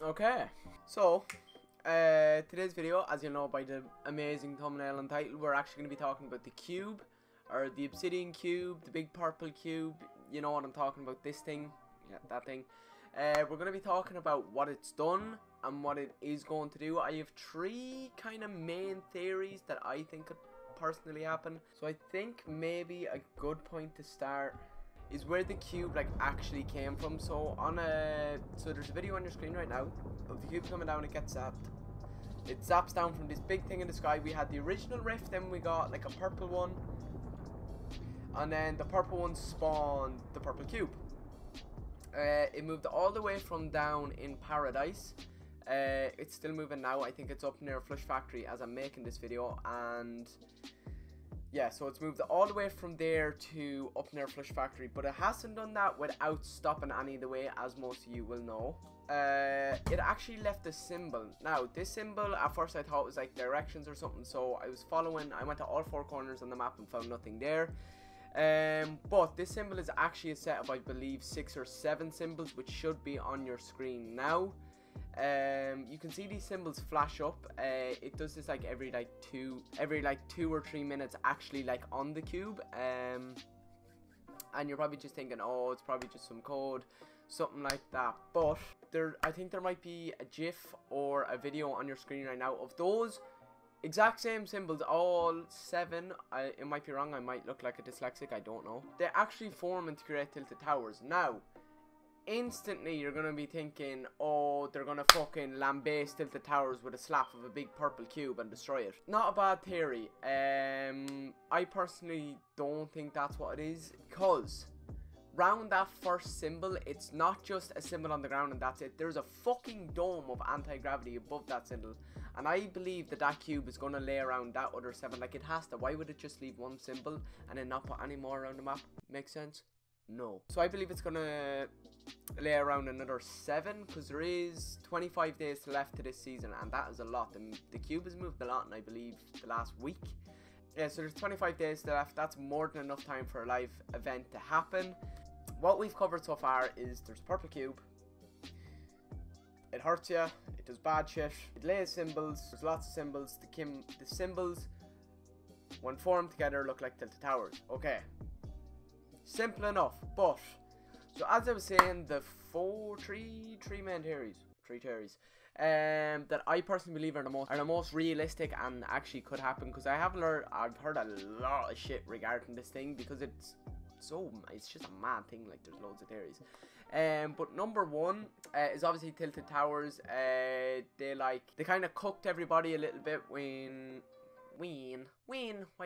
Okay, so today's video, as you know by the amazing thumbnail and title, we're actually going to be talking about the cube, or the obsidian cube, the big purple cube. You know what I'm talking about, this thing, yeah, that thing. We're going to be talking about what it's done and what it is going to do. I have three kind of main theories that I think could personally happen. So I think maybe a good point to start is where the cube like actually came from. So there's a video on your screen right now of the cube coming down. It gets zapped. It zaps down from this big thing in the sky. We had the original rift, then we got like a purple one, and then the purple one spawned the purple cube. It moved all the way from down in paradise. It's still moving now. I think it's up near Flush Factory as I'm making this video, and yeah, so it's moved all the way from there to up near Flush Factory, but it hasn't done that without stopping any of the way, as most of you will know. It actually left a symbol. Now, this symbol, at first I thought was like directions or something, so I was following, I went to all four corners on the map and found nothing there. But this symbol is actually a set of, I believe, 6 or 7 symbols, which should be on your screen now. You can see these symbols flash up. It does this like every 2 or 3 minutes, actually, like on the cube. And you're probably just thinking, oh, it's probably just some code, something like that. But I think there might be a GIF or a video on your screen right now of those exact same symbols, all 7. It might be wrong. I might look like a dyslexic. I don't know. They actually form to create tilted towers. Now, instantly you're gonna be thinking, oh, they're gonna fucking lambaste tilted towers with a slap of a big purple cube and destroy it. Not a bad theory. I personally don't think that's what it is, because round that first symbol, it's not just a symbol on the ground and that's it. There's a fucking dome of anti-gravity above that symbol, and I believe that cube is gonna lay around that other 7. Like, it has to. Why would it just leave one symbol and then not put any more around the map? Makes sense? No. So I believe it's gonna lay around another 7, because there is 25 days left to this season, and that is a lot. The cube has moved a lot in, I believe, the last week. Yeah, so there's 25 days left. That's more than enough time for a live event to happen. What we've covered so far is there's a purple cube. It hurts you. It does bad shit. It lays symbols. There's lots of symbols. The symbols, when formed together, look like tilted towers. Okay. Simple enough. But, so as I was saying, the three main theories, that I personally believe are the most realistic and actually could happen, because I've heard a lot of shit regarding this thing, because it's just a mad thing. Like, there's loads of theories. But number 1 is obviously tilted towers. They kind of cooked everybody a little bit why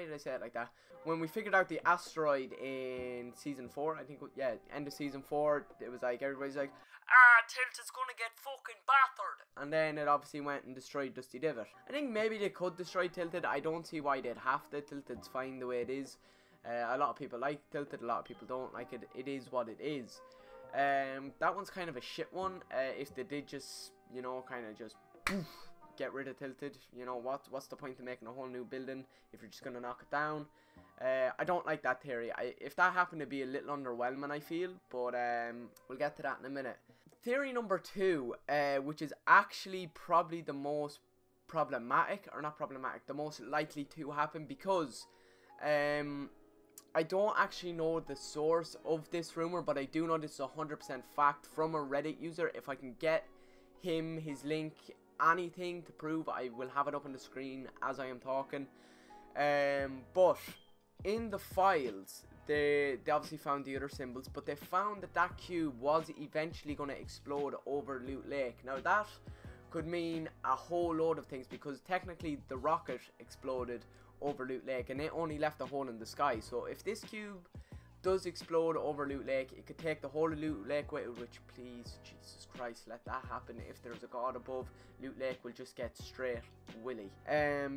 did I say it like that? When we figured out the asteroid in season 4, I think, yeah, end of season 4, it was like, everybody's like, Tilted's gonna get fucking battered. And then it obviously went and destroyed Dusty Divot. I think maybe they could destroy Tilted. I don't see why they'd have to. Tilted's fine the way it is. A lot of people like Tilted, a lot of people don't like it. It is what it is. That one's kind of a shit one. If they did just, you know, kind of just get rid of Tilted, you know, what's the point of making a whole new building if you're just gonna knock it down? I don't like that theory. If that happened, to be a little underwhelming, I feel, but we'll get to that in a minute. Theory number 2, which is actually probably the most problematic, or not problematic, the most likely to happen, because I don't actually know the source of this rumor, but I do know this is 100% fact from a Reddit user. If I can get him, his link, anything to prove, I will have it up on the screen as I am talking. But in the files, they obviously found the other symbols, but they found that cube was eventually going to explode over Loot Lake. Now, that could mean a whole load of things, because technically the rocket exploded over Loot Lake and it only left a hole in the sky. So if this cube does explode over Loot Lake, it could take the whole of Loot Lake with it, which, please, Jesus Christ, let that happen. If there's a god above, Loot Lake will just get straight willy.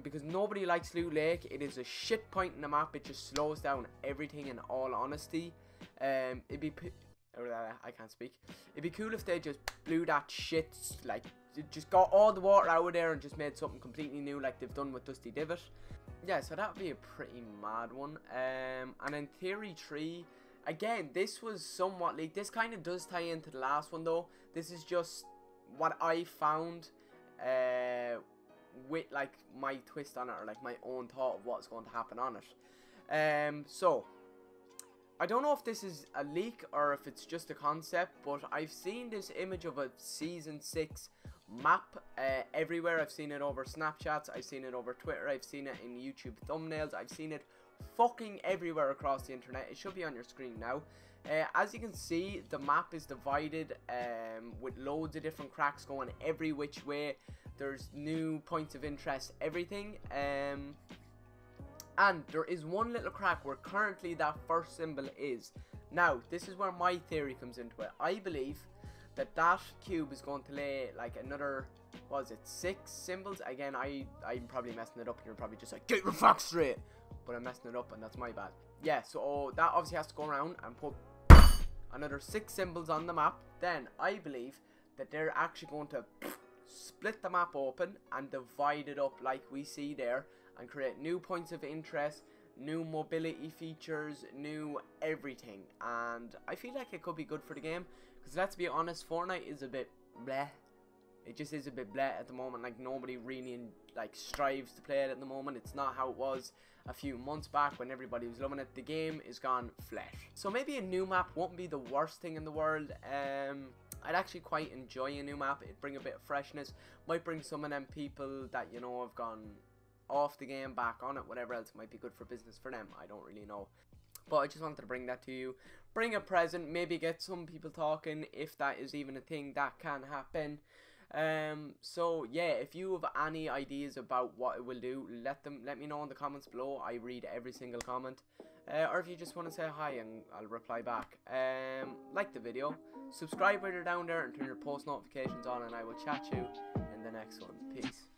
Because nobody likes Loot Lake. It is a shit point in the map. It just slows down everything, in all honesty. I can't speak. It'd be cool if they just blew that shit, like, just got all the water out of there and just made something completely new, like they've done with Dusty Divot. Yeah, so that would be a pretty mad one. And then theory 3, again, this was somewhat leaked. This kind of does tie into the last one, though. This is just what I found with like my twist on it, or like my own thought of what's going to happen on it. So I don't know if this is a leak or if it's just a concept, but I've seen this image of a Season 6 map everywhere. I've seen it over Snapchats, I've seen it over Twitter, I've seen it in YouTube thumbnails, I've seen it fucking everywhere across the internet. It should be on your screen now. As you can see, the map is divided with loads of different cracks going every which way. There's new points of interest, everything. And there is one little crack where currently that first symbol is. Now, this is where my theory comes into it. I believe that that cube is going to lay like another, what is it, 6 symbols? Again, I'm probably messing it up and you're probably just like, get your facts straight. But I'm messing it up and that's my bad. Yeah, so that obviously has to go around and put another 6 symbols on the map. Then I believe that they're actually going to split the map open and divide it up like we see there, and create new points of interest, new mobility features, new everything. And I feel like it could be good for the game, because let's be honest, Fortnite is a bit bleh. It just is a bit bleh at the moment. Like, nobody really like strives to play it at the moment. It's not how it was a few months back when everybody was loving it. The game is gone flesh. So maybe a new map won't be the worst thing in the world. I'd actually quite enjoy a new map. It'd bring a bit of freshness. Might bring some of them people that, you know, have gone off the game back on it, whatever else. It might be good for business for them. I don't really know. But I just wanted to bring that to you. Bring a present. Maybe get some people talking, if that is even a thing that can happen. So yeah, if you have any ideas about what it will do, let me know in the comments below. I read every single comment. Or if you just want to say hi and I'll reply back. Like the video, subscribe while you're down there, and turn your post notifications on, and I will chat you in the next one. Peace.